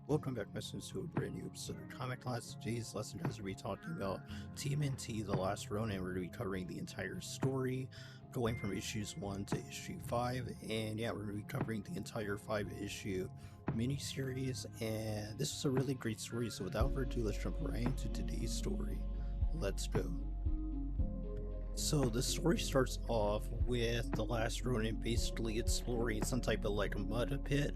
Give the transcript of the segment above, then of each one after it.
Welcome back, listeners, to a brand new episode of Comic Class. Today's lesson has to be talking about TMNT, The Last Ronin. We're going to be covering the entire story, going from issues 1 to issue 5. And yeah, we're going to be covering the entire 5-issue miniseries. And this is a really great story. So without further ado, let's jump right into today's story. Let's go. So the story starts off with the Last Ronin basically exploring some type of like mud pit,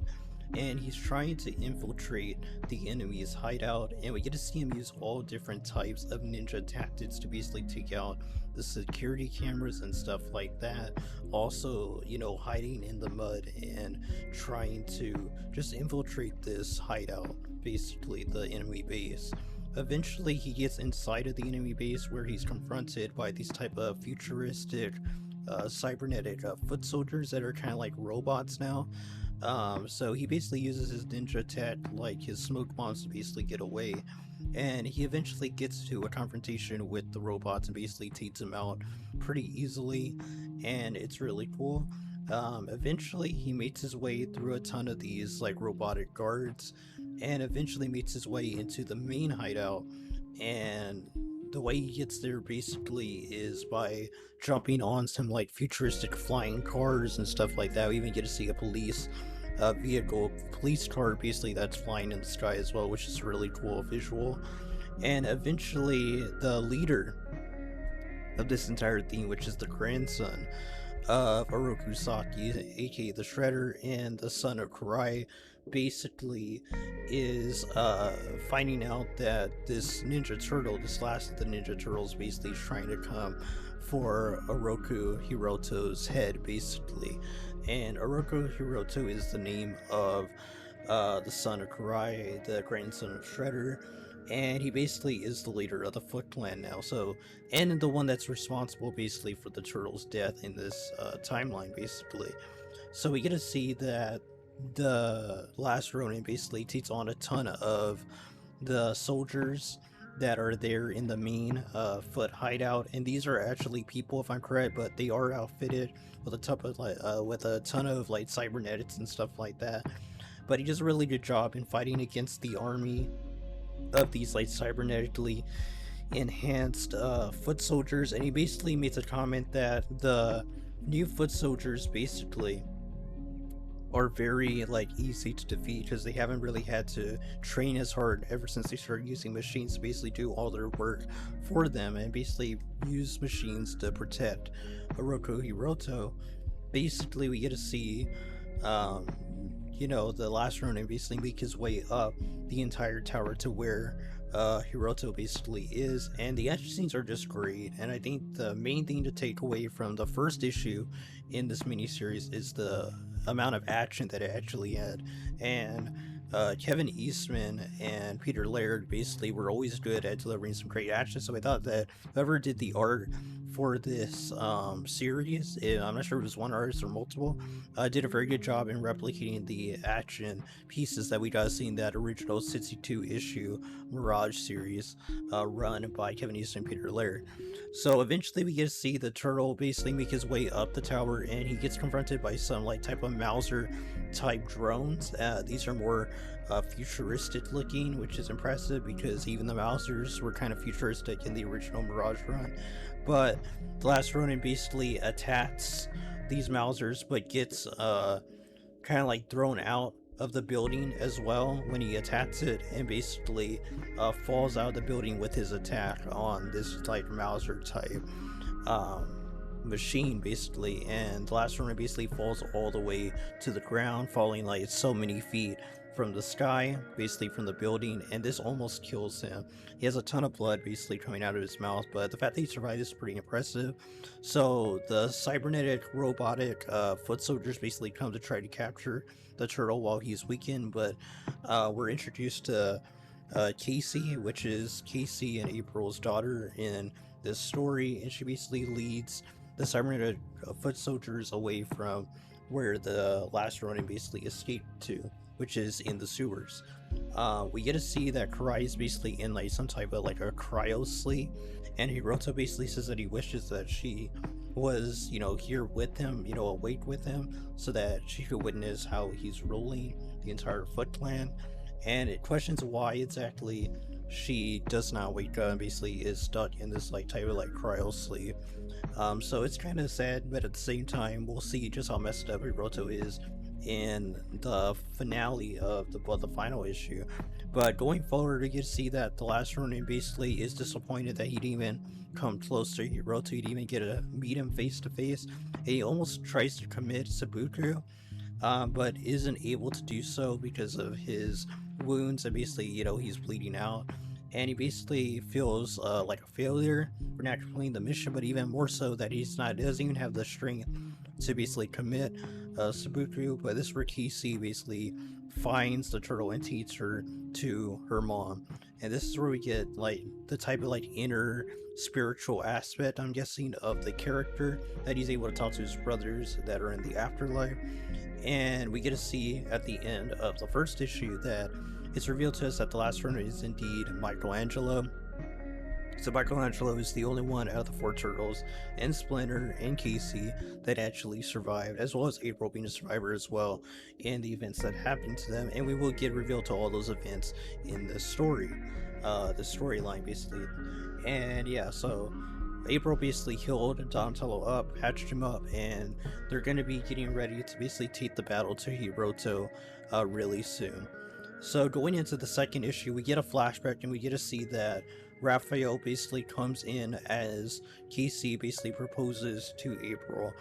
and he's trying to infiltrate the enemy's hideout, and we get to see him use all different types of ninja tactics to basically take out the security cameras and stuff like that. Also, hiding in the mud and trying to just infiltrate this hideout, basically the enemy base. Eventually, he gets inside of the enemy base where he's confronted by these type of futuristic cybernetic foot soldiers that are kind of like robots now. So he basically uses his ninja tech, like his smoke bombs, to basically get away. And he eventually gets to a confrontation with the robots and basically takes them out pretty easily. And it's really cool. Eventually, he makes his way through a ton of these like robotic guards, and eventually makes his way into the main hideout. And the way he gets there basically is by jumping on some like futuristic flying cars and stuff like that. We even get to see a police police car basically that's flying in the sky as well, which is a really cool visual. And eventually, the leader of this entire thing, which is the grandson of Oroku Saki, aka the Shredder, and the son of Karai, basically is finding out that this Ninja Turtle, this last of the Ninja Turtles, basically is trying to come for Oroku Hiroto's head, basically. And Oroku Hiroto is the name of the son of Karai, the grandson of Shredder, and he basically is the leader of the Foot Clan now. So, and the one that's responsible basically for the turtle's death in this timeline, basically. So we get to see that the Last Ronin basically takes on a ton of the soldiers that are there in the main foot hideout, and these are actually people, if I'm correct, but they are outfitted with a ton of like cybernetics and stuff like that. But he does a really good job in fighting against the army of these like cybernetically enhanced foot soldiers, and he basically makes a comment that the new foot soldiers basically are very like easy to defeat because they haven't really had to train as hard ever since they started using machines to basically do all their work for them and basically use machines to protect Oroku Hiroto. Basically, we get to see the Last Ronin basically make his way up the entire tower to where Hiroto basically is, and the action scenes are just great. And I think the main thing to take away from the first issue in this miniseries is the amount of action that it actually had. And Kevin Eastman and Peter Laird basically were always good at delivering some great action, so I thought that whoever did the art for this series, I'm not sure if it was one artist or multiple, did a very good job in replicating the action pieces that we got to see in that original 62 issue Mirage series run by Kevin Eastman and Peter Laird. So eventually we get to see the turtle basically make his way up the tower, and he gets confronted by some like type of Mauser type drones. These are more futuristic looking, which is impressive because even the Mausers were kind of futuristic in the original Mirage run. But the Last Ronin basically attacks these Mausers, but gets kind of like thrown out of the building as well when he attacks it, and basically falls out of the building with his attack on this like Mauser type machine, basically. And the Last Ronin basically falls all the way to the ground, falling like so many feet from the sky, basically from the building, and this almost kills him. He has a ton of blood basically coming out of his mouth, but the fact that he survived is pretty impressive. So the cybernetic robotic foot soldiers basically come to try to capture the turtle while he's weakened, but we're introduced to Casey, which is Casey and April's daughter in this story, and she basically leads the cybernetic foot soldiers away from where the Last Ronin basically escaped to, which is in the sewers. We get to see that Karai is basically in like some type of like a cryo sleep, and Hiroto basically says that he wishes that she was, here with him, awake with him, so that she could witness how he's ruling the entire Foot Clan. and it questions why exactly she does not wake up and basically is stuck in this like type of like cryo sleep. So it's kind of sad, but at the same time, we'll see just how messed up Hiroto is in the finale of the final issue. But going forward, we get to see that the last Ronin basically is disappointed that he didn't even come close to Hiroto. He didn't even get to meet him face to face. He almost tries to commit Sabuku, but isn't able to do so because of his wounds, and basically, he's bleeding out. And he basically feels like a failure for not completing the mission, but even more so that doesn't even have the strength to basically commit Sabuku. But this Rikishi basically finds the turtle and teaches her to her mom. And this is where we get like the type of like inner spiritual aspect, I'm guessing, of the character, that he's able to talk to his brothers that are in the afterlife. And we get to see at the end of the first issue that it's revealed to us that the last runner is indeed Michelangelo. So Michelangelo is the only one out of the four turtles, and Splinter and Casey, that actually survived, as well as April being a survivor as well, in the events that happened to them. And we will get revealed to all those events in the story, the storyline basically. And yeah, so April basically healed Donatello up, patched him up, and they're going to be getting ready to basically take the battle to Hiroto really soon. So going into the second issue, we get a flashback and we get to see that Raphael basically comes in as Casey basically proposes to April,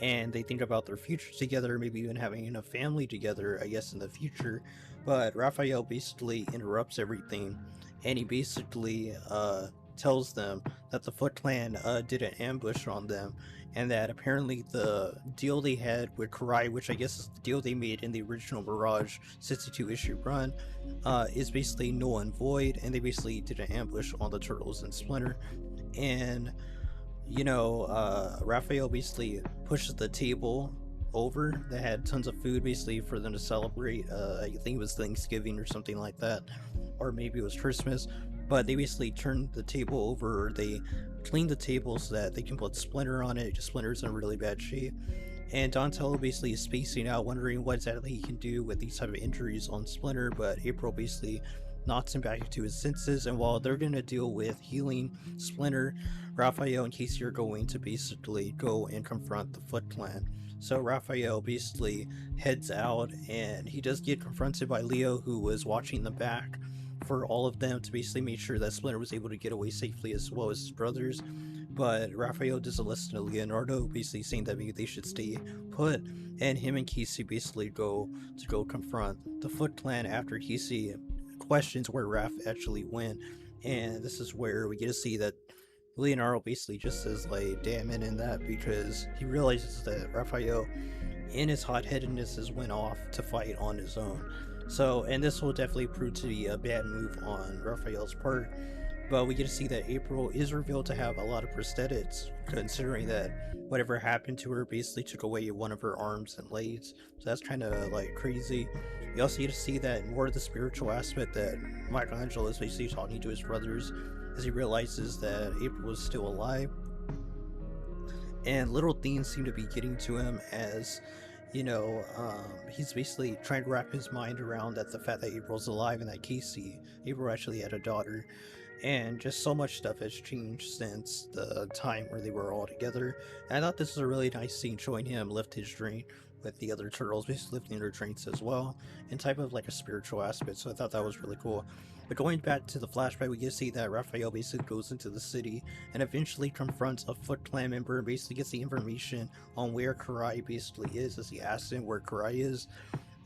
and they think about their future together, maybe even having a family together, I guess, in the future. But Raphael basically interrupts everything, and he basically tells them that the Foot Clan did an ambush on them, and that apparently the deal they had with Karai, which I guess is the deal they made in the original Mirage 62 issue run, is basically null and void, and they basically did an ambush on the Turtles and Splinter. And Raphael basically pushes the table over that had tons of food basically for them to celebrate. I think it was Thanksgiving or something like that, or maybe it was Christmas. But they basically turned the table over, or they cleaned the table so that they can put Splinter on it. Just Splinter's in really bad shape. And Donatello basically is spacing out, wondering what exactly he can do with these type of injuries on Splinter, but April basically knocks him back into his senses, and while they're going to deal with healing Splinter, Raphael and Casey are going to basically go and confront the Foot Clan. So Raphael basically heads out, and he does get confronted by Leo, who was watching the back for all of them to basically make sure that Splinter was able to get away safely, as well as his brothers. But Raphael doesn't listen to Leonardo, basically saying that maybe they should stay put, and him and Casey basically go confront the Foot Clan after Casey questions where Raph actually went. And this is where we get to see that Leonardo basically just says like damn it in that, because he realizes that Raphael in his hot-headedness has went off to fight on his own. So, and this will definitely prove to be a bad move on Raphael's part. But we get to see that April is revealed to have a lot of prosthetics, considering that whatever happened to her basically took away one of her arms and legs. So that's kind of like crazy. You also get to see that more of the spiritual aspect, that Michelangelo is basically talking to his brothers as he realizes that April is still alive. And little things seem to be getting to him as he's basically trying to wrap his mind around that the fact that April's alive and that April actually had a daughter, and just so much stuff has changed since the time where they were all together. And I thought this was a really nice scene showing him lift his drink with the other turtles, basically lifting their drinks as well, and type of like a spiritual aspect. So I thought that was really cool. But going back to the flashback, we get to see that Raphael basically goes into the city and eventually confronts a Foot Clan member and basically gets the information on where Karai basically is, as he asks him where Karai is.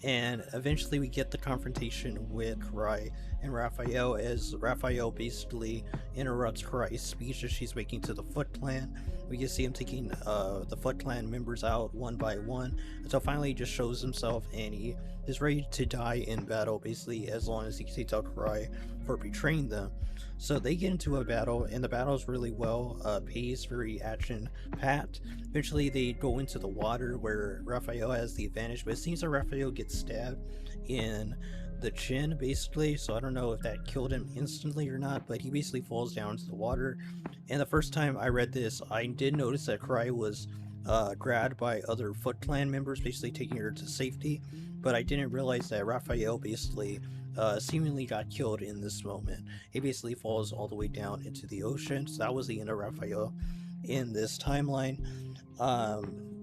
And eventually we get the confrontation with Karai and Raphael, as Raphael basically interrupts Karai's speech as she's making to the Foot Clan. We can see him taking the Foot Clan members out one by one until finally he just shows himself, and he is ready to die in battle, basically, as long as he takes out Karai for betraying them. So they get into a battle, and the battle is really well paced, very action packed. Eventually they go into the water where Raphael has the advantage, but it seems that Raphael gets stabbed in the chin basically, so I don't know if that killed him instantly or not, but he basically falls down into the water. And the first time I read this, I did notice that Karai was grabbed by other Foot Clan members, basically taking her to safety, but I didn't realize that Raphael basically seemingly got killed in this moment. He basically falls all the way down into the ocean. So that was the end of Raphael in this timeline.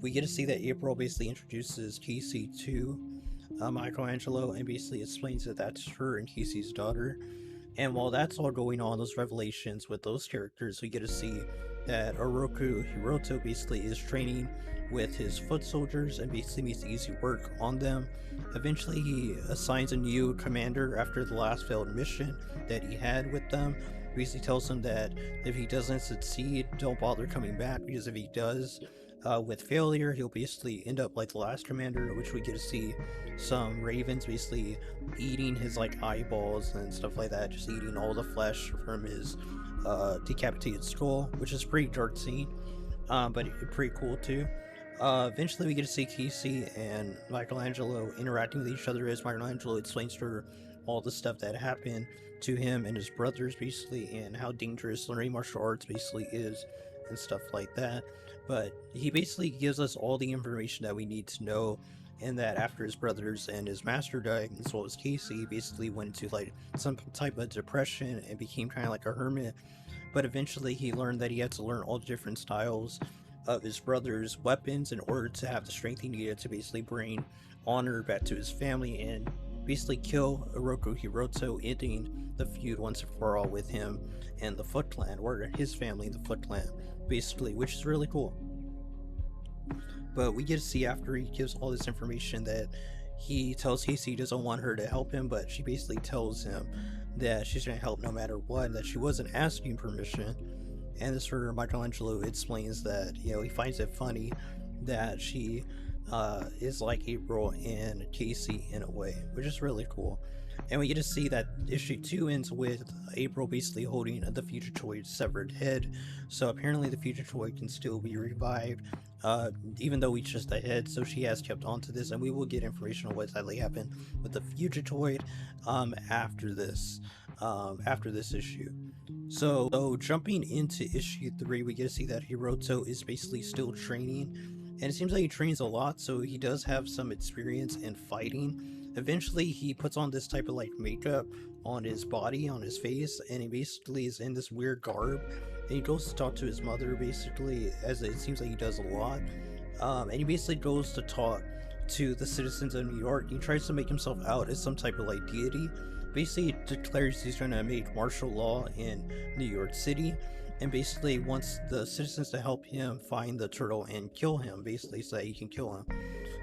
We get to see that April basically introduces Casey to Michelangelo and basically explains that that's her and Casey's daughter. And while that's all going on, those revelations with those characters, we get to see that Oroku Hiroto basically is training with his foot soldiers and basically makes easy work on them. Eventually, he assigns a new commander after the last failed mission that he had with them. Basically tells him that if he doesn't succeed, don't bother coming back, because if he does, with failure, he'll basically end up like the last commander, which we get to see some ravens basically eating his like eyeballs and stuff like that, just eating all the flesh from his decapitated skull, which is pretty dark scene, but pretty cool too. Eventually, we get to see Casey and Michelangelo interacting with each other as Michelangelo explains to her all the stuff that happened to him and his brothers, basically, and how dangerous learning martial arts basically is, and stuff like that. But he basically gives us all the information that we need to know, and that after his brothers and his master died, as well as Casey, he basically went into like some type of depression and became kind of like a hermit. But eventually, he learned that he had to learn all the different styles of his brother's weapons in order to have the strength he needed to basically bring honor back to his family and basically kill Oroku Hiroto, ending the feud once and for all with him and the Foot Clan, or his family, the Foot Clan, basically, which is really cool. But we get to see after he gives all this information that he tells Casey he doesn't want her to help him, but she basically tells him that she's going to help no matter what, that she wasn't asking permission. And this where Michelangelo explains that, you know, he finds it funny that she is like April and Casey in a way, which is really cool. And we get to see that issue 2 ends with April basically holding the Future Toy's severed head. So apparently the Future Toy can still be revived, even though it's just a head. So she has kept on to this, and we will get information on what exactly happened with the Future Toy after this issue. So jumping into issue 3, we get to see that Hiroto is basically still training, and it seems like he trains a lot, so he does have some experience in fighting. Eventually, he puts on this type of like makeup on his body, on his face, and he basically is in this weird garb. And he goes to talk to his mother, basically, as it seems like he does a lot. And he basically goes to talk to the citizens of New York. He tries to make himself out as some type of like deity. Basically, declares he's going to make martial law in New York City, and basically wants the citizens to help him find the turtle and kill him, basically, so that he can kill him.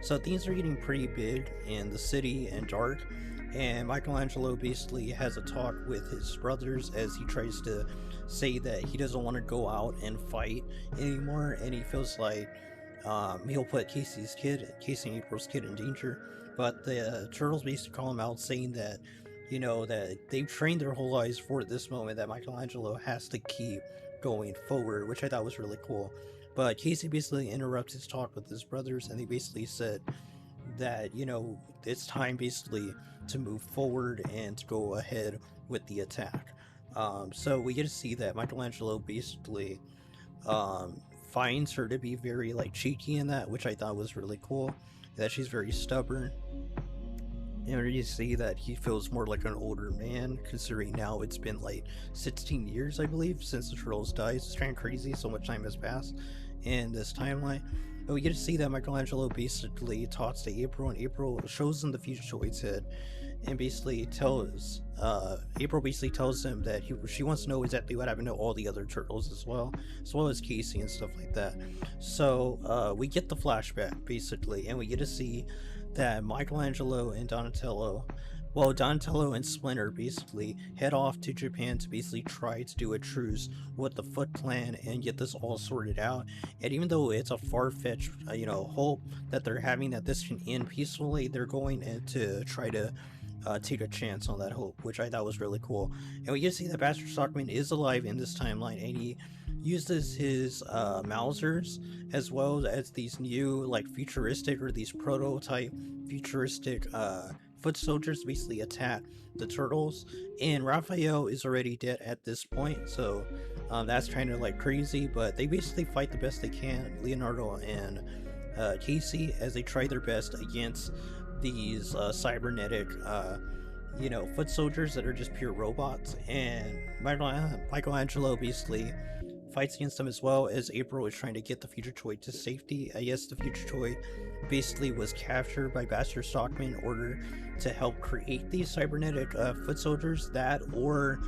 So things are getting pretty big in the city and dark, and Michelangelo basically has a talk with his brothers as he tries to say that he doesn't want to go out and fight anymore, and he feels like he'll put Casey and April's kid in danger. But the turtles basically call him out, saying that, you know, that they've trained their whole lives for this moment, that Michelangelo has to keep going forward, which I thought was really cool. But Casey basically interrupts his talk with his brothers, and they basically said that, you know, it's time basically to move forward and to go ahead with the attack. So we get to see that Michelangelo basically finds her to be very like cheeky in that, which I thought was really cool. That she's very stubborn. And you see that he feels more like an older man, considering now it's been like 16 years, I believe, since the Turtles died. It's kind of crazy, so much time has passed in this timeline. But we get to see that Michelangelo basically talks to April, and April shows him the Future Toy's head, and basically tells April basically tells him that she wants to know exactly what happened to all the other turtles as well as Casey and stuff like that. So we get the flashback basically, and we get to see that Michelangelo and Donatello and Splinter basically head off to Japan to basically try to do a truce with the Foot Clan and get this all sorted out. And even though it's a far-fetched, hope that they're having that this can end peacefully, they're going to try to take a chance on that hope, which I thought was really cool. And we get to see that Baxter Stockman is alive in this timeline, and he uses his Mausers as well as these new like futuristic, or these prototype futuristic foot soldiers to basically attack the turtles. And Raphael is already dead at this point, so that's kind of like crazy, but they basically fight the best they can, Leonardo and Casey, as they try their best against these cybernetic foot soldiers that are just pure robots, and Michelangelo basically fights against them, as well as April is trying to get the future toy to safety. I guess the future toy basically was captured by Bastard Stockman in order to help create these cybernetic foot soldiers, that or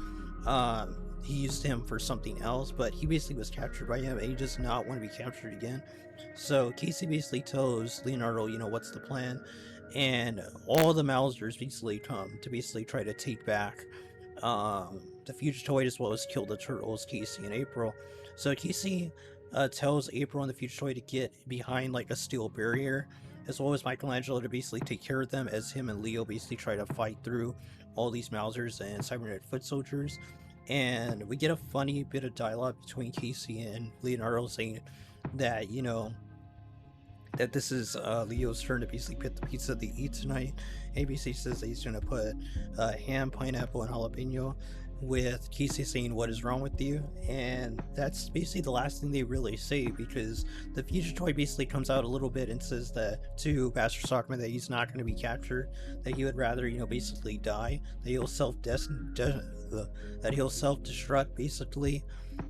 he used him for something else, but he basically was captured by him and he does not want to be captured again. So Casey basically tells Leonardo, what's the plan, and all the Mausers basically come to basically try to take back the Fugitoid, as well as kill the turtles, Casey and April. So Casey tells April and the Fugitoid to get behind like a steel barrier, as well as Michelangelo to basically take care of them, as him and Leo basically try to fight through all these Mausers and cybernetic foot soldiers. And we get a funny bit of dialogue between Casey and Leonardo saying that, that this is Leo's turn to basically pick the pizza they eat tonight. ABC says that he's going to put ham, pineapple, and jalapeno, with Casey saying, "What is wrong with you?" And that's basically the last thing they really say, because the future toy basically comes out a little bit and says that to Bastard Stockman that he's not going to be captured, that he would rather, basically die, that he'll self-destruct basically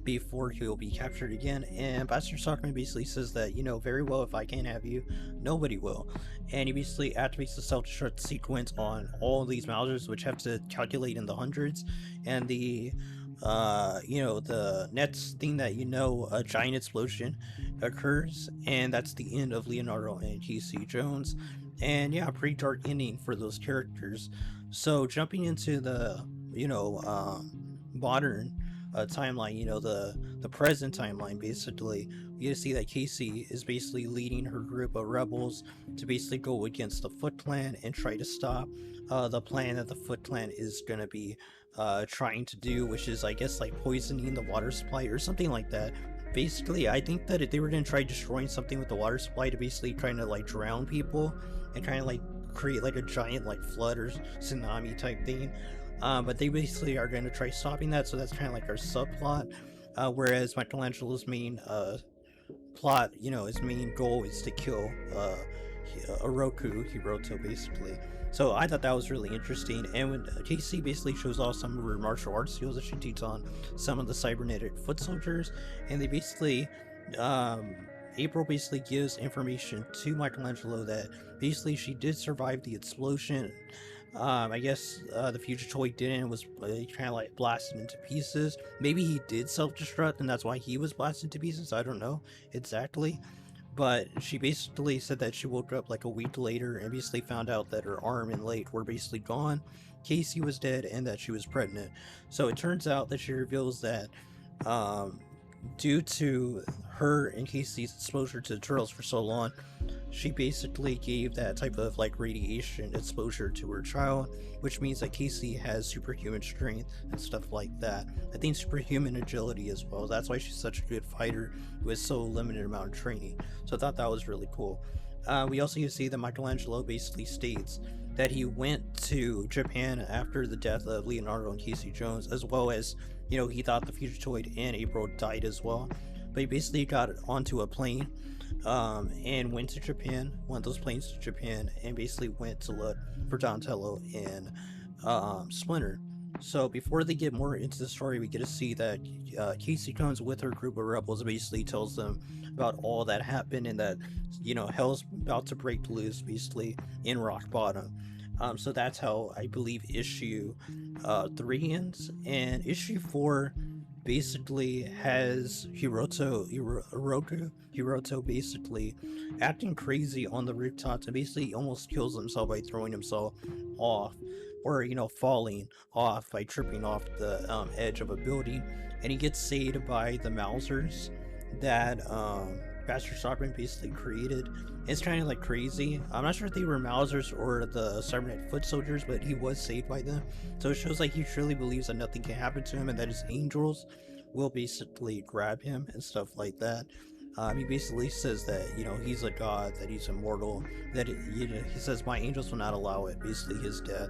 before he'll be captured again. And Bastard Stockman basically says that, very well, if I can't have you, nobody will. And he basically activates the self-destruct sequence on all these Mausers, which have to calculate in the hundreds. And the the next thing that a giant explosion occurs, and that's the end of Leonardo and Casey Jones. And yeah, pretty dark ending for those characters. So jumping into the modern timeline, the present timeline, basically, we get to see that Casey is basically leading her group of rebels to basically go against the Foot Clan and try to stop the plan that the Foot Clan is going to be trying to do, which is, I guess, like poisoning the water supply or something like that. Basically, I think that if they were going to try destroying something with the water supply to basically trying to like drown people and kind of like create like a giant like flood or tsunami type thing, but they basically are going to try stopping that, so that's kind of like our subplot. Whereas Michelangelo's main plot, his main goal is to kill Hiroto, basically. So I thought that was really interesting. And when Casey basically shows off some of her martial arts skills that she teaches on some of the cybernetic foot soldiers, and they basically, April basically gives information to Michelangelo that basically she did survive the explosion. I guess the future toy didn't, was kind of like blasted into pieces. Maybe he did self-destruct and that's why he was blasted to pieces. I don't know exactly. But she basically said that she woke up like a week later and basically found out that her arm and leg were basically gone, Casey was dead, and that she was pregnant. So it turns out that she reveals that due to her and Casey's exposure to the turtles for so long, she basically gave that type of like radiation exposure to her child, which means that Casey has superhuman strength and stuff like that. I think superhuman agility as well. That's why she's such a good fighter with so limited amount of training. So I thought that was really cool. We also get to see that Michelangelo basically states that he went to Japan after the death of Leonardo and Casey Jones, as well as, he thought the Fugitoid and April died as well. But he basically got onto a plane and went to Japan, one of those planes to Japan, and basically went to look for Donatello and Splinter. So before they get more into the story, we get to see that Casey comes with her group of rebels and basically tells them about all that happened, and that, hell's about to break loose, basically, in Rock Bottom. So that's how I believe issue 3 ends. And issue 4 basically has Hiroto basically acting crazy on the rooftops, and basically almost kills himself by throwing himself off, or falling off by tripping off the edge of a building, and he gets saved by the Mausers that Bastard Stockman basically created. It's kind of like crazy. I'm not sure if they were Mausers or the cybernetic foot soldiers, but he was saved by them. So it shows like he truly believes that nothing can happen to him, and that his angels will basically grab him and stuff like that. He basically says that, he's a god, that he's immortal, that he says, my angels will not allow it, basically his death.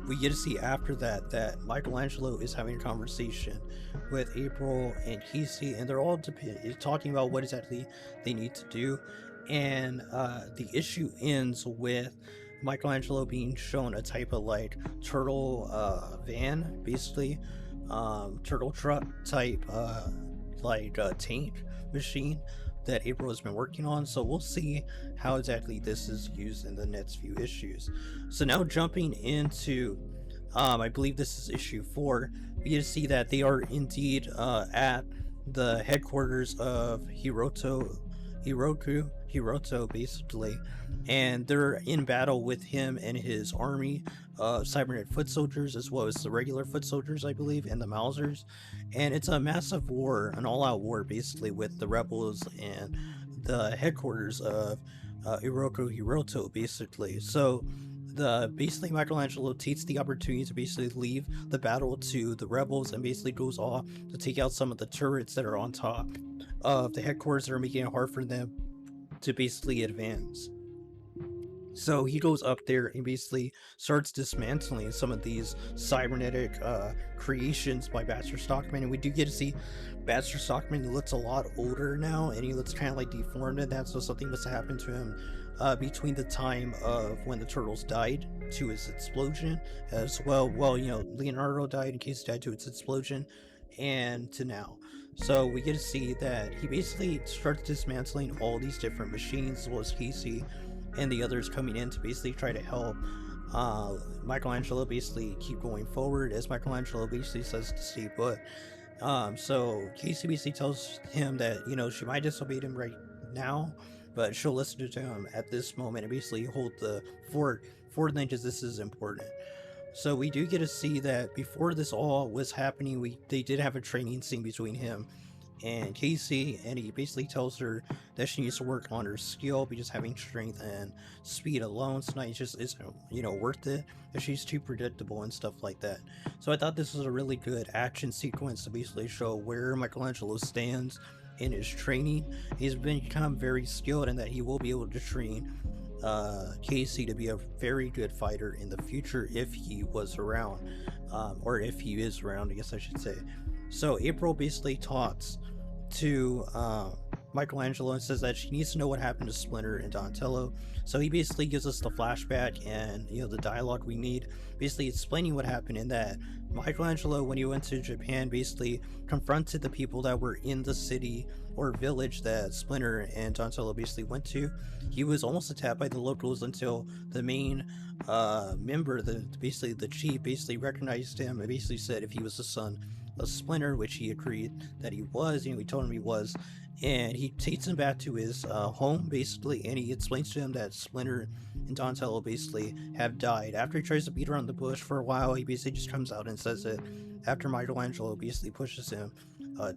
We get to see after that Michelangelo is having a conversation with April and Casey, and they're all talking about what exactly they need to do. And the issue ends with Michelangelo being shown a type of like turtle van, basically, turtle truck type tank machine that April has been working on. So we'll see how exactly this is used in the next few issues. So now jumping into I believe this is issue 4, we get to see that they are indeed at the headquarters of Hiroto, basically, and they're in battle with him and his army of cybernetic foot soldiers, as well as the regular foot soldiers, I believe, and the Mausers. And it's a massive war, an all-out war, basically, with the rebels and the headquarters of Hiroto, basically. So the basically Michelangelo takes the opportunity to basically leave the battle to the rebels and basically goes off to take out some of the turrets that are on top of the headquarters that are making it hard for them to basically advance. So he goes up there and basically starts dismantling some of these cybernetic creations by Baxter Stockman. And we do get to see Baxter Stockman, who looks a lot older now, and he looks kind of like deformed in that. So something must have happened to him between the time of when the turtles died to his explosion, as well. Well, Leonardo died in case he died to its explosion, and to now. So we get to see that he basically starts dismantling all these different machines, as well as Casey and the others coming in to basically try to help Michelangelo basically keep going forward, as Michelangelo basically says to stay put. So Casey basically tells him that, she might disobey him right now, but she'll listen to him at this moment and basically hold the fort for the because this is important. So we do get to see that before this all was happening, they did have a training scene between him and Casey, and he basically tells her that she needs to work on her skill because having strength and speed alone tonight just isn't, worth it, if she's too predictable and stuff like that. So I thought this was a really good action sequence to basically show where Michelangelo stands in his training. He's become very skilled, and that he will be able to train Casey to be a very good fighter in the future if he was around, or if he is around, I guess I should say. So April basically talks to Michelangelo and says that she needs to know what happened to Splinter and Donatello. So he basically gives us the flashback and the dialogue we need, basically explaining what happened, in that Michelangelo, when he went to Japan, basically confronted the people that were in the city or village that Splinter and Donatello basically went to. He was almost attacked by the locals until the main member, basically the chief, basically recognized him and basically said if he was the son of Splinter, which he agreed that he was. We told him he was, and he takes him back to his home, basically, and he explains to him that Splinter and Donatello basically have died. After he tries to beat around the bush for a while, he basically just comes out and says it after Michelangelo basically pushes him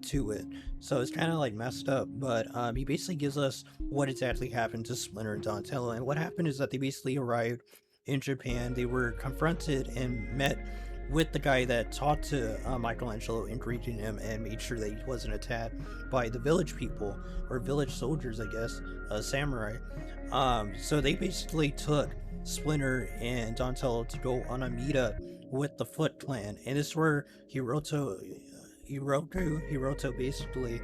to it. So it's kind of like messed up, but he basically gives us what exactly happened to Splinter and Donatello. And what happened is that they basically arrived in Japan. They were confronted and met with the guy that talked to Michelangelo and greeted him and made sure that he wasn't attacked by the village people, or village soldiers, I guess, samurai. So they basically took Splinter and Donatello to go on a meetup with the Foot Clan, and this is where Hiroto basically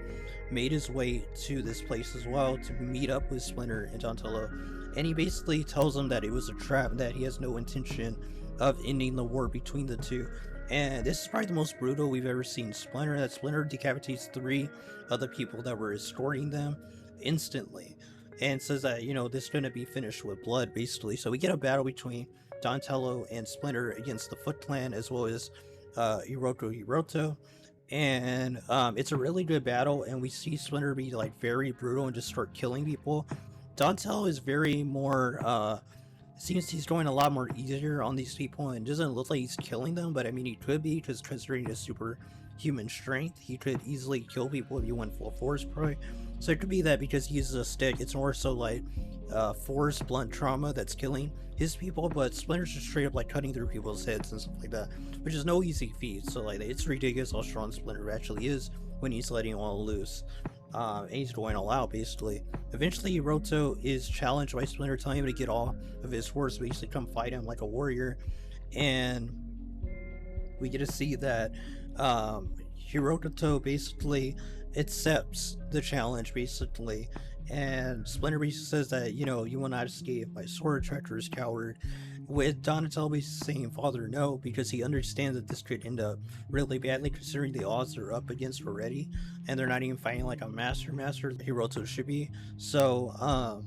made his way to this place as well to meet up with Splinter and Donatello. And he basically tells them that it was a trap, that he has no intention of ending the war between the two. And this is probably the most brutal we've ever seen Splinter. That Splinter decapitates 3 of the people that were escorting them instantly, and says that, this is going to be finished with blood, basically. So we get a battle between Donatello and Splinter against the Foot Clan, as well as Hiroto. And it's a really good battle, and we see Splinter be like very brutal and just start killing people. Donatello is very more seems he's going a lot more easier on these people, and doesn't look like he's killing them, but I mean, he could be, because considering his superhuman strength, he could easily kill people if he went full force, probably. So it could be that because he uses a stick, it's more so like force blunt trauma that's killing his people, but Splinter's just straight up like cutting through people's heads and stuff like that, which is no easy feat. So like, it's ridiculous how strong Splinter actually is when he's letting it all loose. And he's going all out, basically. Eventually, Hiroto is challenged by Splinter, telling him to get off of his horse, basically come fight him like a warrior. And we get to see that Hiroto basically accepts the challenge, basically, And Splinter basically says that, you will not escape my sword, treacherous coward. With Donatello basically saying, Father, no, because he understands that this could end up really badly considering the odds they're up against already. And they're not even fighting like a master Hiroto should be. So,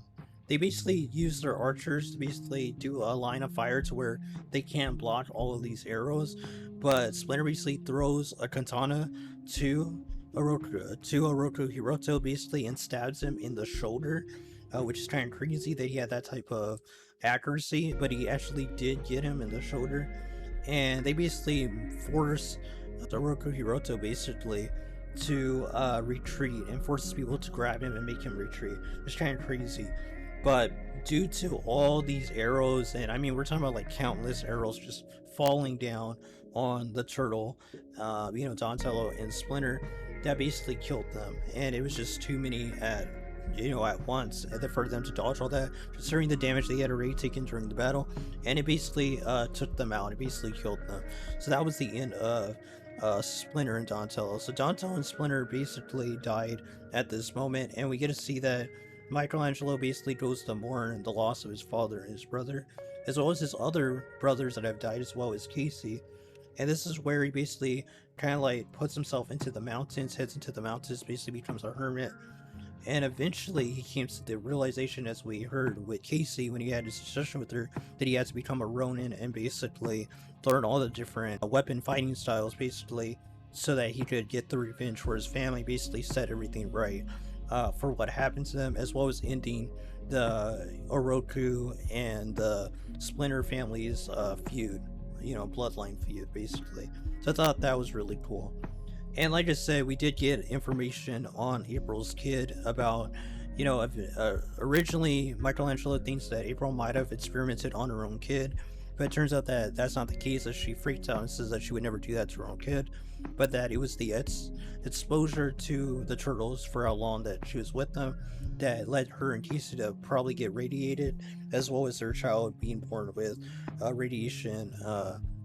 they basically use their archers to basically do a line of fire to where they can't block all of these arrows. But Splinter basically throws a katana to Oroku Hiroto basically and stabs him in the shoulder, which is kind of crazy that he had that type of accuracy, but he actually did get him in the shoulder. And they basically force Oroku Hiroto basically to retreat and forces people to grab him and make him retreat. It's kind of crazy. But due to all these arrows, and I mean, we're talking about like countless arrows just falling down on the turtle, Donatello and Splinter, that basically killed them. And it was just too many at once for them to dodge all that, considering the damage they had already taken during the battle. And it basically took them out. It basically killed them. So that was the end of Splinter and Donatello. So Donatello and Splinter basically died at this moment, and we get to see that Michelangelo basically goes to mourn the loss of his father and his brother, as well as his other brothers that have died, as well as Casey. And this is where he basically kind of like puts himself into the mountains, heads into the mountains, basically becomes a hermit. And eventually he came to the realization, as we heard with Casey when he had his discussion with her, that he had to become a Ronin and basically learn all the different weapon fighting styles, basically, so that he could get the revenge for his family, basically set everything right for what happened to them, as well as ending the Oroku and the Splinter family's feud, bloodline feud, basically. So I thought that was really cool. And like I said, we did get information on April's kid about, originally Michelangelo thinks that April might have experimented on her own kid, but it turns out that that's not the case, as she freaked out and says that she would never do that to her own kid, but that it was the exposure to the turtles for how long that she was with them that led her and Casey to probably get radiated, as well as their child being born with radiation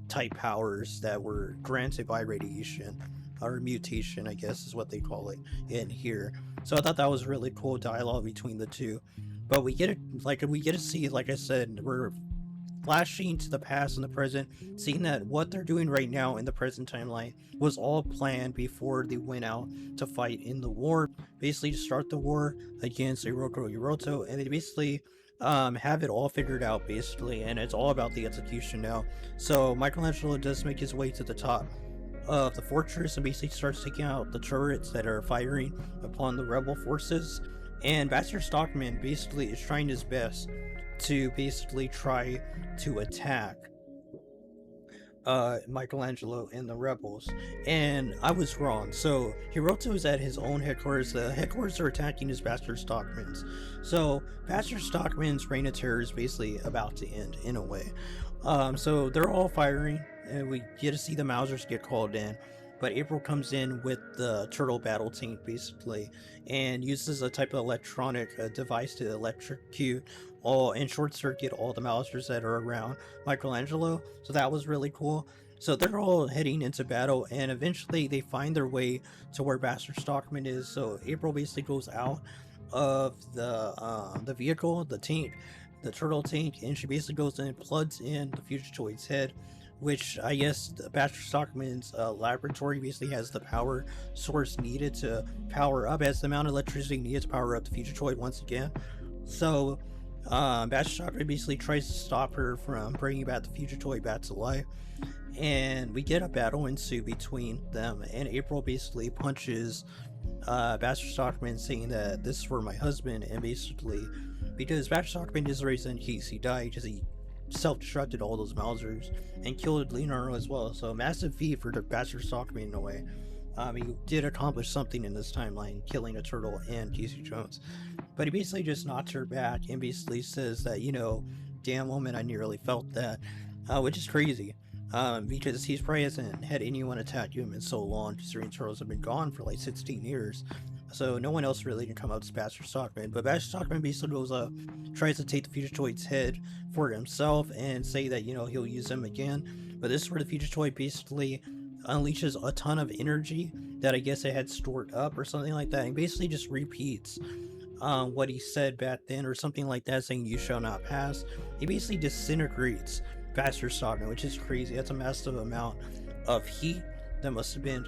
type powers that were granted by radiation, or mutation, I guess is what they call it in here. So I thought that was really cool dialogue between the two. But we get to see, like I said, we're flashing to the past and the present, seeing that what they're doing right now in the present timeline was all planned before they went out to fight in the war, basically to start the war against Oroku Hiroto, and they basically have it all figured out, basically, and it's all about the execution now. So Michelangelo does make his way to the top of the fortress and basically starts taking out the turrets that are firing upon the rebel forces. And Baxter Stockman basically is trying his best to basically try to attack Michelangelo and the rebels, and I was wrong. So Hiroto is at his own headquarters. The headquarters are attacking his Bastard Stockman's. So Bastard Stockman's reign of terror is basically about to end in a way. So they're all firing, and we get to see the Mausers get called in. But April comes in with the turtle battle tank basically, and uses a type of electronic device to electrocute all and short circuit all the Mausers that are around Michelangelo. So that was really cool. So they're all heading into battle, and eventually they find their way to where Bastard Stockman is. So April basically goes out of the vehicle, the tank, the turtle tank, and she basically goes in and plugs in the Fugitoid's head, which I guess Bastard Stockman's laboratory basically has the power source needed to power up, as the amount of electricity needed to power up the Fugitoid once again. So Bastard Stockman basically tries to stop her from bringing back the Fugitoid back to life, and we get a battle ensue between them, and April basically punches Bastard Stockman, saying that this is for my husband, and basically because Bastard Stockman is the reason he died, because he self-destructed all those Mausers and killed Leonardo as well. So massive feat for the Bastard Stockman in a way. He did accomplish something in this timeline, killing a turtle and Casey Jones. But he basically just knocks her back and basically says that, damn woman, I nearly felt that, which is crazy. Because he's probably hasn't had anyone attack him in so long, considering turtles have been gone for like 16 years. So no one else really can come up to Bastard Stockman. But Bastard Stockman basically goes up, tries to take the Fugitoid's head for himself and say that, he'll use him again. But this is where the Fugitoid basically unleashes a ton of energy that I guess it had stored up or something like that, and basically just repeats what he said back then or something like that, saying you shall not pass. He basically disintegrates Bastard Stockman, which is crazy. That's a massive amount of heat that must have been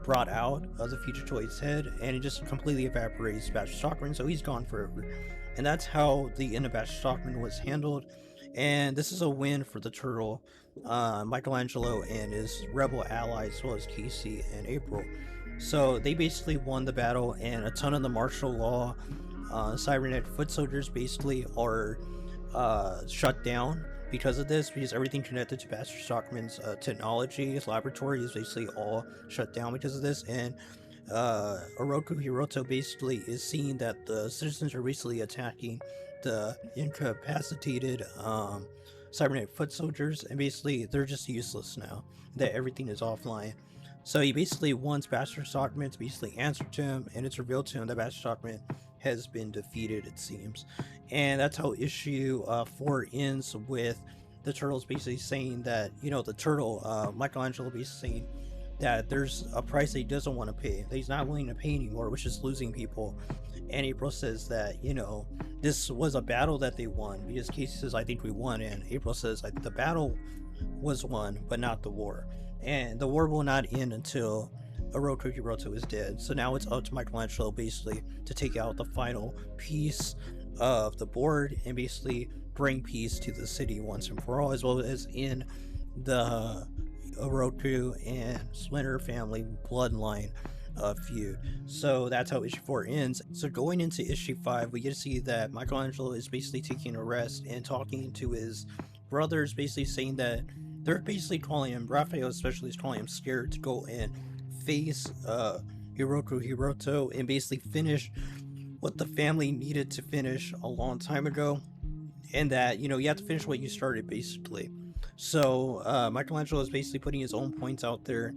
brought out of the Fugitoid's head, and it just completely evaporates Bastard Stockman, so he's gone forever. And that's how the end of Bastard Stockman was handled. And this is a win for the Turtle, Michelangelo and his rebel allies, as well as Casey and April. So they basically won the battle, and a ton of the martial law, cybernetic foot soldiers basically are shut down because of this, because everything connected to Bastard Stockman's technology, his laboratory is basically all shut down because of this. And Oroku Hiroto basically is seeing that the citizens are basically attacking the incapacitated cybernetic foot soldiers, and basically they're just useless now that everything is offline. So he basically wants Bastard Stockman to basically answer to him, and it's revealed to him that Bastard Stockman has been defeated, it seems. And that's how issue 4 ends, with the Turtles basically saying that, the Turtle, Michelangelo, basically saying that there's a price that he doesn't want to pay, that he's not willing to pay anymore, which is losing people. And April says that, this was a battle that they won, because Casey says, I think we won. And April says, the battle was won, but not the war. And the war will not end until Oroku Hiroto is dead. So now it's up to Michelangelo basically to take out the final piece of the board and basically bring peace to the city once and for all, as well as in the Oroku and Splinter family bloodline feud. So that's how issue 4 ends. So going into issue 5, we get to see that Michelangelo is basically taking a rest and talking to his brothers, basically saying that they're basically calling him, Raphael especially is calling him, scared to go and face Oroku Hiroto and basically finish what the family needed to finish a long time ago, and that you have to finish what you started, basically. So Michelangelo is basically putting his own points out there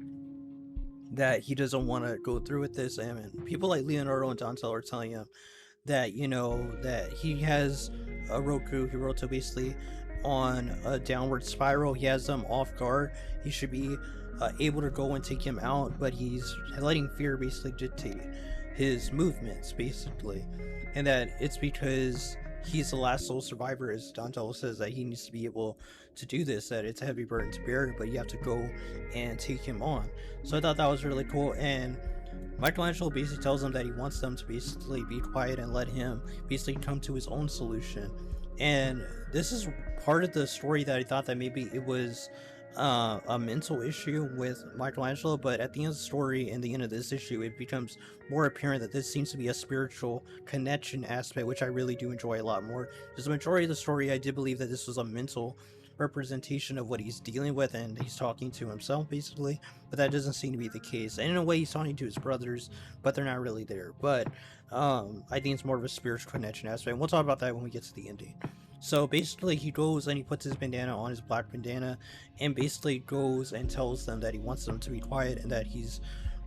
that he doesn't want to go through with this, and people like Leonardo and Donatello are telling him that that he has Oroku Hiroto basically on a downward spiral. He has them off guard. He should be able to go and take him out, but he's letting fear basically dictate his movements, basically. And that it's because he's the last sole survivor, as Donatello says, that he needs to be able to do this, that it's a heavy burden to bear, but you have to go and take him on. So I thought that was really cool. And Michelangelo basically tells them that he wants them to basically be quiet and let him basically come to his own solution. And this is part of the story that I thought that maybe it was a mental issue with Michelangelo, but at the end of the story and the end of this issue, it becomes more apparent that this seems to be a spiritual connection aspect, which I really do enjoy a lot more. Because the majority of the story, I did believe that this was a mental representation of what he's dealing with, and he's talking to himself basically, but that doesn't seem to be the case. And in a way, he's talking to his brothers, but they're not really there. But I think it's more of a spiritual connection aspect, and we'll talk about that when we get to the ending. So basically, he goes and he puts his bandana on, his black bandana, and basically goes and tells them that he wants them to be quiet and that he's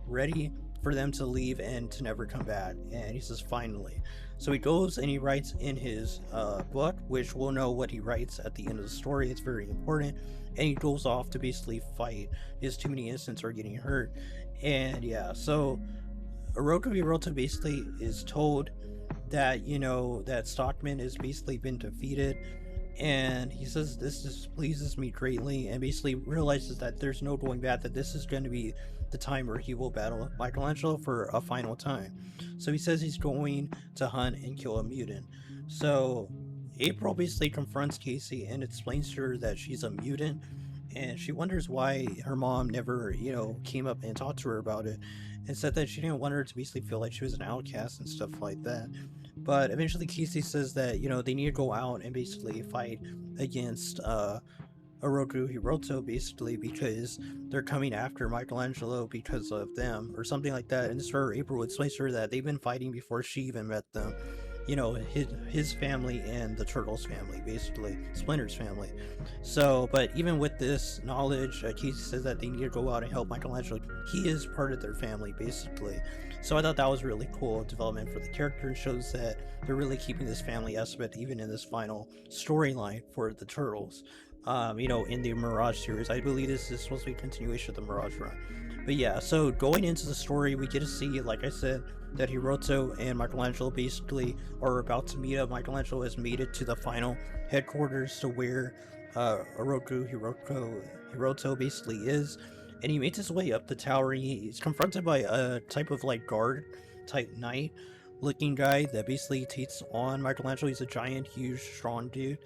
ready for them to leave and to never come back. And he says, finally. So he goes and he writes in his book, which we'll know what he writes at the end of the story. It's very important. And he goes off to basically fight, because too many innocents are getting hurt. And yeah, so Oroku Hiroto basically is told that that Stockman has basically been defeated, and he says this displeases me greatly, and basically realizes that there's no going back, that this is going to be the time where he will battle Michelangelo for a final time. So he says he's going to hunt and kill a mutant. So April basically confronts Casey and explains to her that she's a mutant, and she wonders why her mom never came up and talked to her about it, and said that she didn't want her to basically feel like she was an outcast and stuff like that. But eventually Casey says that they need to go out and basically fight against Oroku Hiroto, basically because they're coming after Michelangelo because of them, or something like that. And this is where April explains to her that they've been fighting before she even met them. His family and the Turtles family, basically Splinter's family. So, but even with this knowledge, Casey says that they need to go out and help Michelangelo. He is part of their family, basically. So I thought that was really cool development for the character, and shows that they're really keeping this family aspect even in this final storyline for the Turtles. in the Mirage series. I believe this is supposed to be a continuation of the Mirage run. But yeah, so going into the story, we get to see, like I said, that Hiroto and Michelangelo basically are about to meet up. Michelangelo has made it to the final headquarters to where Hiroto basically is, and he makes his way up the tower. He's confronted by a type of like guard type knight looking guy that basically takes on Michelangelo. He's a giant, huge, strong dude,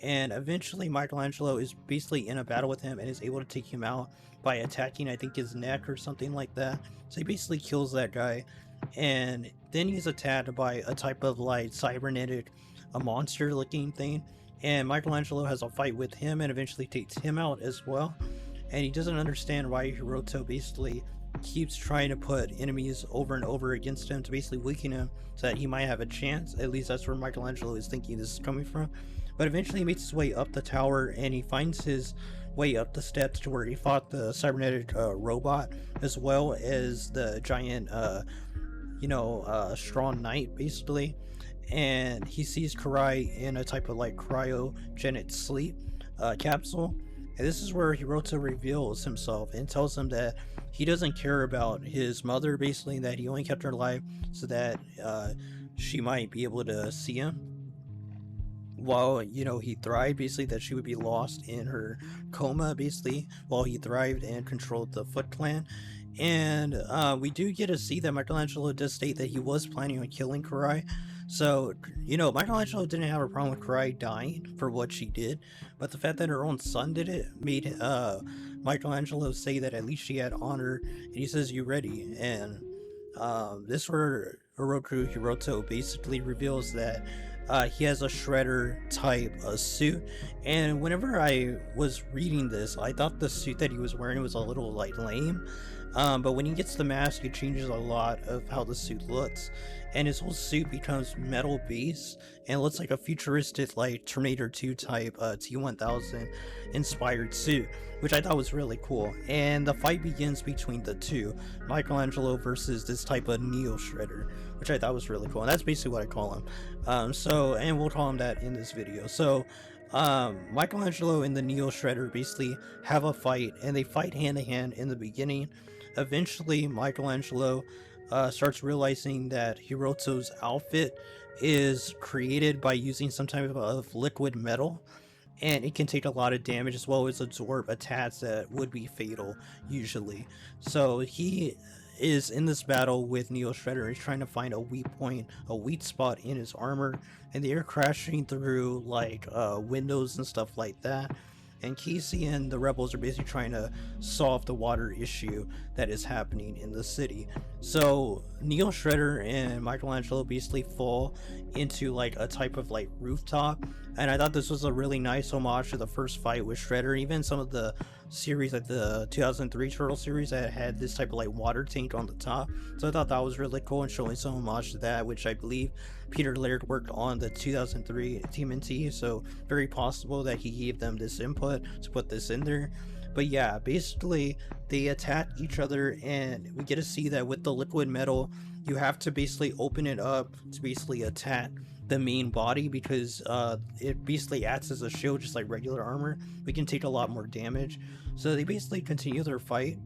and eventually Michelangelo is basically in a battle with him and is able to take him out by attacking, I think, his neck or something like that. So he basically kills that guy, and then he's attacked by a type of like cybernetic, a monster looking thing, and Michelangelo has a fight with him and eventually takes him out as well. And he doesn't understand why Hiroto basically keeps trying to put enemies over and over against him to basically weaken him so that he might have a chance. At least that's where Michelangelo is thinking this is coming from. But eventually he makes his way up the tower and he finds his way up the steps to where he fought the cybernetic robot as well as the giant strong knight basically. And he sees Karai in a type of like cryogenic sleep capsule. And this is where Hiroto reveals himself and tells him that he doesn't care about his mother, basically, that he only kept her alive so that she might be able to see him while he thrived, basically, that she would be lost in her coma, basically, while he thrived and controlled the Foot Clan. And we do get to see that Michelangelo does state that he was planning on killing Karai. So Michelangelo didn't have a problem with Karai dying for what she did, but the fact that her own son did it made Michelangelo say that at least she had honor, and he says, "You ready?" And this where Hiroto basically reveals that he has a shredder type suit. And whenever I was reading this, I thought the suit that he was wearing was a little like lame. But when he gets the mask, it changes a lot of how the suit looks, and his whole suit becomes metal base and looks like a futuristic like Terminator 2 type T1000 inspired suit, which I thought was really cool. And the fight begins between the two, Michelangelo versus this type of Neo Shredder, which I thought was really cool. And that's basically what I call him. And we'll call him that in this video. So Michelangelo and the Neo Shredder basically have a fight, and they fight hand to hand in the beginning. Eventually, Michelangelo starts realizing that Hiroto's outfit is created by using some type of liquid metal, and it can take a lot of damage as well as absorb attacks that would be fatal usually. So he is in this battle with Neo Shredder. He's trying to find a weak point, a weak spot in his armor, and they are crashing through like windows and stuff like that. And Casey and the rebels are basically trying to solve the water issue that is happening in the city. So Neo Shredder and Michelangelo basically fall into like a type of like rooftop, and I thought this was a really nice homage to the first fight with Shredder. Even some of the series, like the 2003 Turtle series, that had this type of like water tank on the top. So I thought that was really cool and showing some homage to that, which I believe Peter Laird worked on the 2003 TMNT. So very possible that he gave them this input to put this in there. But yeah, basically they attack each other, and we get to see that with the liquid metal, you have to basically open it up to basically attack the main body, because it basically acts as a shield just like regular armor. We can take a lot more damage. So they basically continue their fight,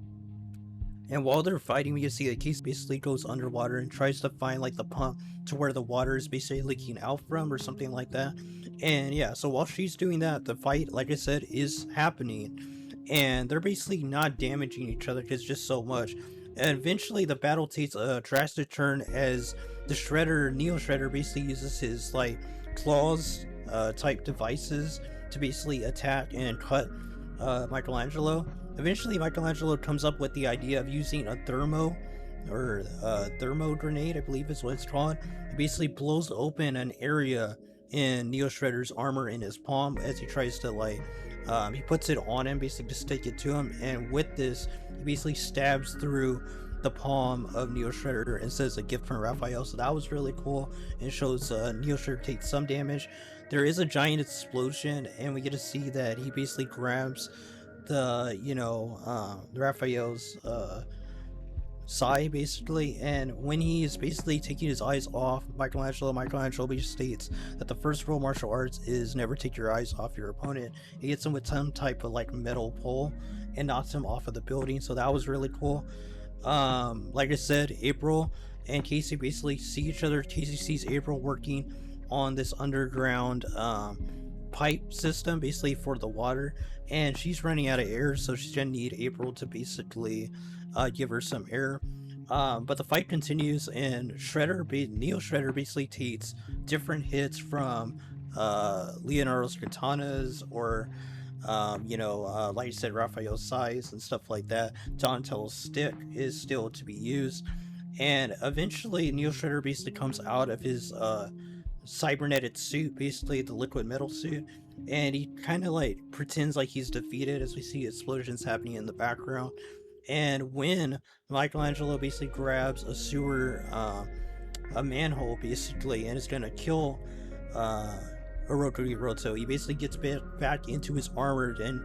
and while they're fighting, we can see that Case basically goes underwater and tries to find like the pump to where the water is basically leaking out from or something like that. And yeah, so while she's doing that, the fight, like I said, is happening, and they're basically not damaging each other because just so much. And eventually the battle takes a drastic turn as the Shredder, Neo Shredder, basically uses his like claws type devices to basically attack and cut Michelangelo. Eventually Michelangelo comes up with the idea of using a thermo grenade, I believe is what it's called. It basically blows open an area in Neo Shredder's armor in his palm as he tries to like he puts it on him basically to stick it to him, and with this he basically stabs through the palm of Neo Shredder and says a gift from Raphael. So that was really cool and shows Neo Shredder takes some damage. There is a giant explosion, and we get to see that he basically grabs the Raphael's Sai basically, and when he is basically taking his eyes off Michelangelo basically states that the first rule of martial arts is never take your eyes off your opponent. He hits him with some type of like metal pole and knocks him off of the building, so that was really cool. Like I said, April and Casey basically see each other. Casey sees April working on this underground pipe system basically for the water, and she's running out of air, so she's gonna need April to basically give her some air. But the fight continues, and Neo Shredder basically takes different hits from Leonardo's katanas, or like I said, Raphael's size and stuff like that. Donatello's stick is still to be used, and eventually Neo Shredder basically comes out of his cybernetic suit, basically the liquid metal suit, and he kind of like pretends like he's defeated as we see explosions happening in the background. And when Michelangelo basically grabs a manhole basically, and is gonna kill uh, Orochimaru, he basically gets back into his armor and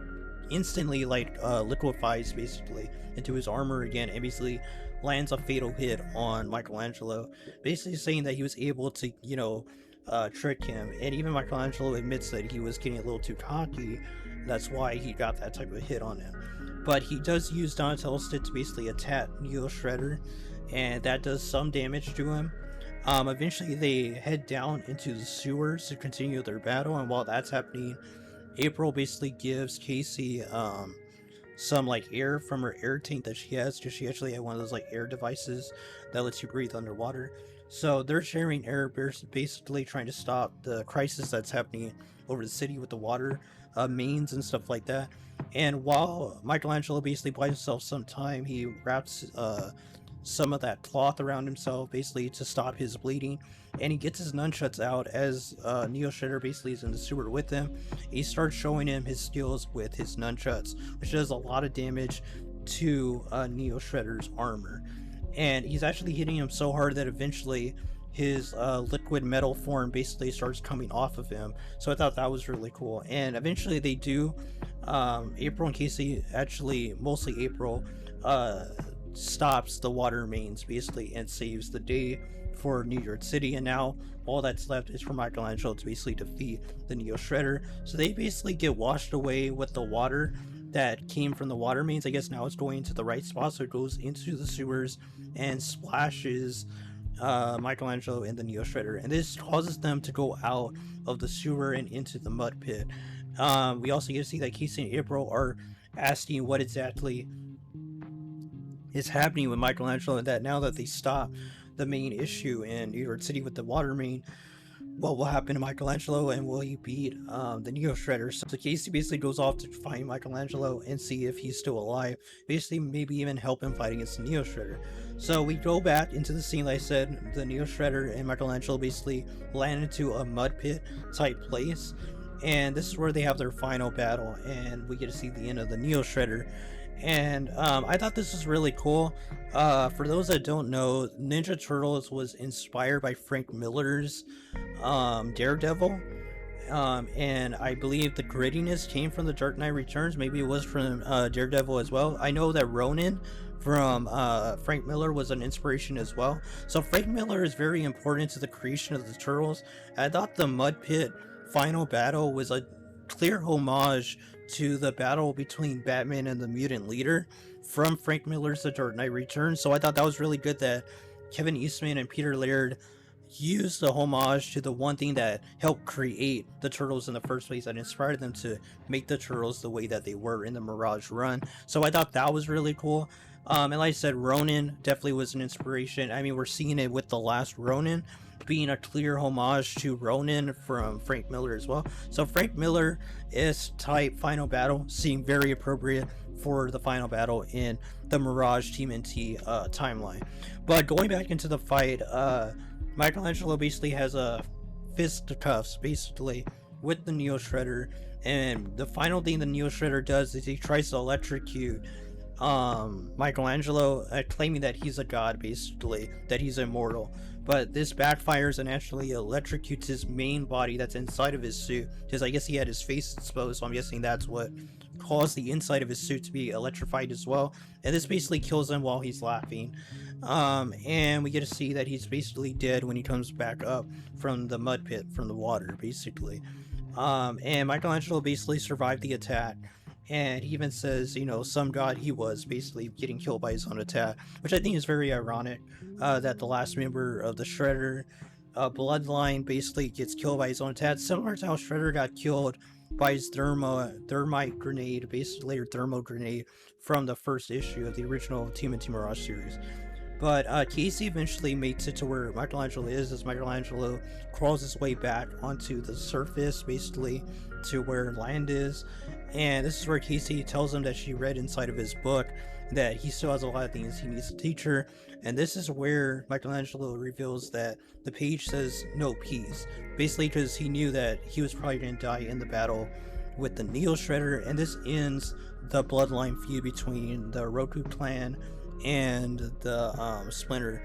instantly liquefies basically into his armor again, and basically lands a fatal hit on Michelangelo, basically saying that he was able to, trick him. And even Michelangelo admits that he was getting a little too cocky. That's why he got that type of hit on him. But he does use Donatello's stick to basically attack Neo Shredder, and that does some damage to him. Eventually, they head down into the sewers to continue their battle, and while that's happening, April basically gives Casey some like air from her air tank that she has, because she actually had one of those like air devices that lets you breathe underwater. So they're sharing air, basically trying to stop the crisis that's happening over the city with the water mains and stuff like that. And while Michelangelo basically buys himself some time, he wraps some of that cloth around himself basically to stop his bleeding, and he gets his nunchucks out as Neo Shredder basically is in the sewer with him. He starts showing him his skills with his nunchucks, which does a lot of damage to Neo Shredder's armor, and he's actually hitting him so hard that eventually his liquid metal form basically starts coming off of him. So I thought that was really cool, and eventually they do. April and Casey, actually mostly April, stops the water mains basically and saves the day for New York City. And now all that's left is for Michelangelo to basically defeat the Neo Shredder. So they basically get washed away with the water that came from the water mains. I guess now it's going to the right spot, so it goes into the sewers and splashes Michelangelo and the Neo Shredder, and this causes them to go out of the sewer and into the mud pit. We also get to see that Casey and April are asking what exactly is happening with Michelangelo, and that now that they stop the main issue in New York City with the water main, what will happen to Michelangelo, and will he beat the Neo Shredder? So Casey basically goes off to find Michelangelo and see if he's still alive, basically maybe even help him fight against the Neo Shredder. So we go back into the scene. Like I said, the Neo Shredder and Michelangelo basically land into a mud pit type place, and this is where they have their final battle, and we get to see the end of the Neo Shredder. And I thought this was really cool. For those that don't know, Ninja Turtles was inspired by Frank Miller's Daredevil, and I believe the grittiness came from The Dark Knight Returns. Maybe it was from Daredevil as well. I know that Ronin from Frank Miller was an inspiration as well. So Frank Miller is very important to the creation of the Turtles. I thought the Mud Pit final battle was a clear homage to the battle between Batman and the Mutant Leader from Frank Miller's The Dark Knight Returns. So I thought that was really good that Kevin Eastman and Peter Laird used the homage to the one thing that helped create the Turtles in the first place, that inspired them to make the Turtles the way that they were in the Mirage run. So I thought that was really cool. And like I said, Ronin definitely was an inspiration. I mean, we're seeing it with the last Ronin being a clear homage to Ronin from Frank Miller as well. So Frank Miller is type final battle seemed very appropriate for the final battle in the Mirage TMNT timeline. But going back into the fight, Michelangelo basically has a fisticuffs basically with the Neo Shredder, and the final thing the Neo Shredder does is he tries to electrocute Michelangelo, claiming that he's a god, basically, that he's immortal. But this backfires and actually electrocutes his main body that's inside of his suit, because I guess he had his face exposed, so I'm guessing that's what cause the inside of his suit to be electrified as well, and this basically kills him while he's laughing. And we get to see that he's basically dead when he comes back up from the mud pit, from the water, basically. And Michelangelo basically survived the attack. And he even says, some god he was, basically getting killed by his own attack, which I think is very ironic, that the last member of the Shredder bloodline basically gets killed by his own attack, similar to how Shredder got killed by his thermite grenade, basically, or thermo grenade, from the first issue of the original TMNT Mirage series. But Casey eventually makes it to where Michelangelo is, as Michelangelo crawls his way back onto the surface, basically to where land is. And this is where Casey tells him that she read inside of his book that he still has a lot of things he needs to teach her. And this is where Michelangelo reveals that the page says no peace, basically because he knew that he was probably going to die in the battle with the Neo Shredder. And this ends the bloodline feud between the Roku clan and the Splinter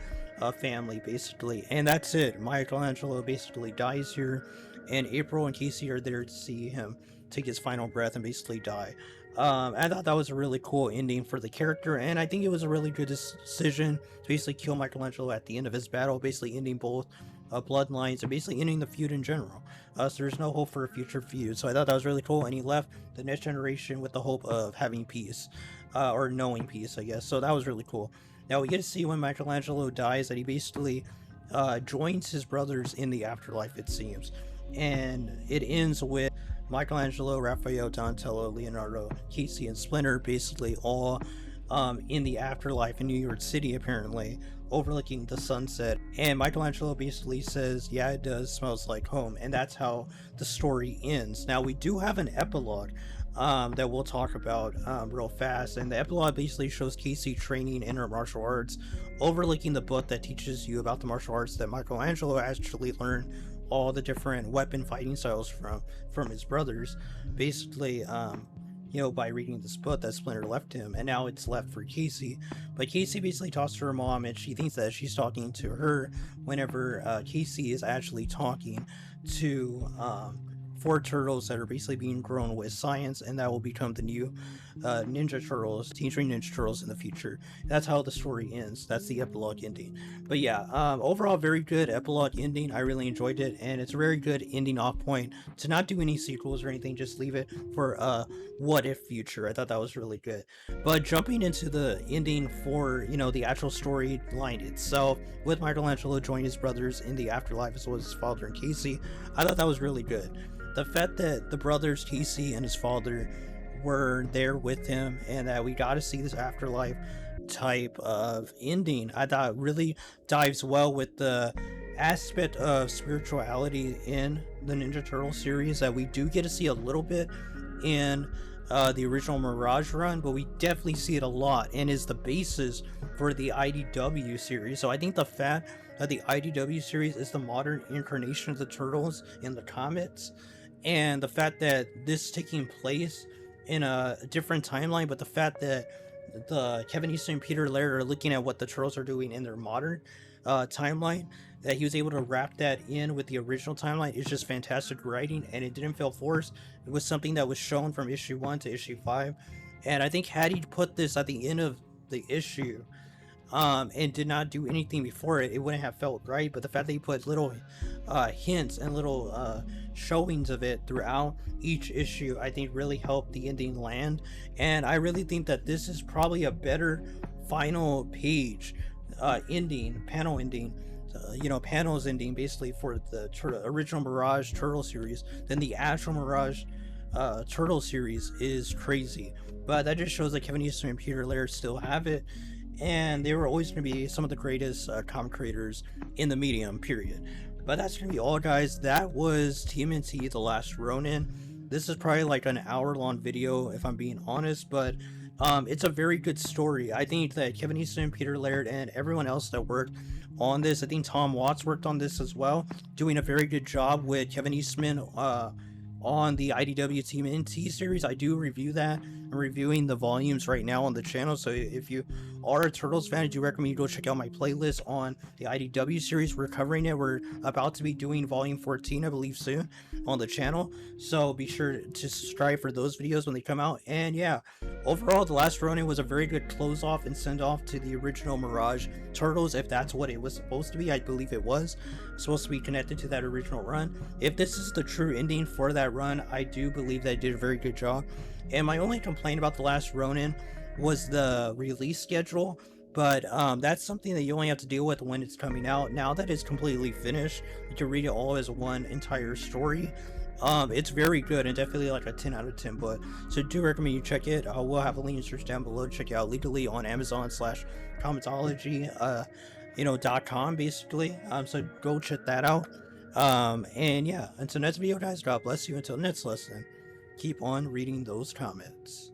family, basically. And that's it. Michelangelo basically dies here, and April and Casey are there to see him take his final breath and basically die. I thought that was a really cool ending for the character, and I think it was a really good decision to basically kill Michelangelo at the end of his battle, basically ending both bloodlines and basically ending the feud in general. So there's no hope for a future feud. So I thought that was really cool, and he left the next generation with the hope of having peace, or knowing peace, I guess. So that was really cool. Now we get to see when Michelangelo dies that he basically joins his brothers in the afterlife, it seems, and it ends with Michelangelo, Raphael, Donatello, Leonardo, Casey, and Splinter basically all in the afterlife in New York City, apparently, overlooking the sunset. And Michelangelo basically says, yeah, it does, smells like home. And that's how the story ends. Now, we do have an epilogue that we'll talk about real fast. And the epilogue basically shows Casey training in her martial arts, overlooking the book that teaches you about the martial arts that Michelangelo actually learned all the different weapon fighting styles from his brothers, basically, by reading this book that Splinter left him, and now it's left for Casey. But Casey basically talks to her mom, and she thinks that she's talking to her whenever Casey is actually talking to four turtles that are basically being grown with science, and that will become the new Ninja Turtles, Teenage Mutant Ninja Turtles in the future. That's how the story ends. That's the epilogue ending. But yeah, overall, very good epilogue ending. I really enjoyed it, and it's a very good ending off point to not do any sequels or anything, just leave it for what if future. I thought that was really good. But jumping into the ending for, the actual storyline itself, with Michelangelo joining his brothers in the afterlife as well as his father and Casey, I thought that was really good. The fact that the brothers, Casey and his father, were there with him, and that we got to see this afterlife type of ending, I thought really dives well with the aspect of spirituality in the Ninja Turtle series that we do get to see a little bit in the original Mirage run, but we definitely see it a lot, and is the basis for the IDW series. So I think the fact that the IDW series is the modern incarnation of the Turtles in the comics, and the fact that this is taking place in a different timeline, but the fact that the Kevin Easton and Peter Laird are looking at what the Turtles are doing in their modern timeline, that he was able to wrap that in with the original timeline is just fantastic writing, and it didn't feel forced. It was something that was shown from issue 1 to issue 5, and I think had he put this at the end of the issue, and did not do anything before it, it wouldn't have felt right. But the fact that he put little hints and little showings of it throughout each issue, I think really helped the ending land. And I really think that this is probably a better final page panel ending, panels ending basically for the original Mirage Turtle series than the actual Mirage Turtle series is crazy. But that just shows that Kevin Easton and Peter Laird still have it, and they were always going to be some of the greatest comic creators in the medium, period. But that's going to be all, guys. That was TMNT The Last Ronin. This is probably like an hour-long video, if I'm being honest, but it's a very good story. I think that Kevin Easton, Peter Laird, and everyone else that worked on this, I think Tom Watts worked on this as well, doing a very good job with Kevin Eastman on the IDW TMNT series. I do review that. I'm reviewing the volumes right now on the channel, so if you are a Turtles fan, I do recommend you go check out my playlist on the IDW series. We're covering it. We're about to be doing volume 14, I believe, soon on the channel. So be sure to subscribe for those videos when they come out. And yeah, overall, The Last Ronin was a very good close off and send off to the original Mirage Turtles, if that's what it was supposed to be. I believe it was supposed to be connected to that original run. If this is the true ending for that run, I do believe they did a very good job. And my only complaint about The Last Ronin was the release schedule, but that's something that you only have to deal with when it's coming out. Now that it's completely finished, you can read it all as one entire story. It's very good and definitely like a 10 out of 10 book. So do recommend you check it. We'll have a link in the search down below. Check it out legally on Amazon/Comicsology, .com basically. So go check that out. And yeah, until next video, guys, God bless you. Until next lesson, keep on reading those comments.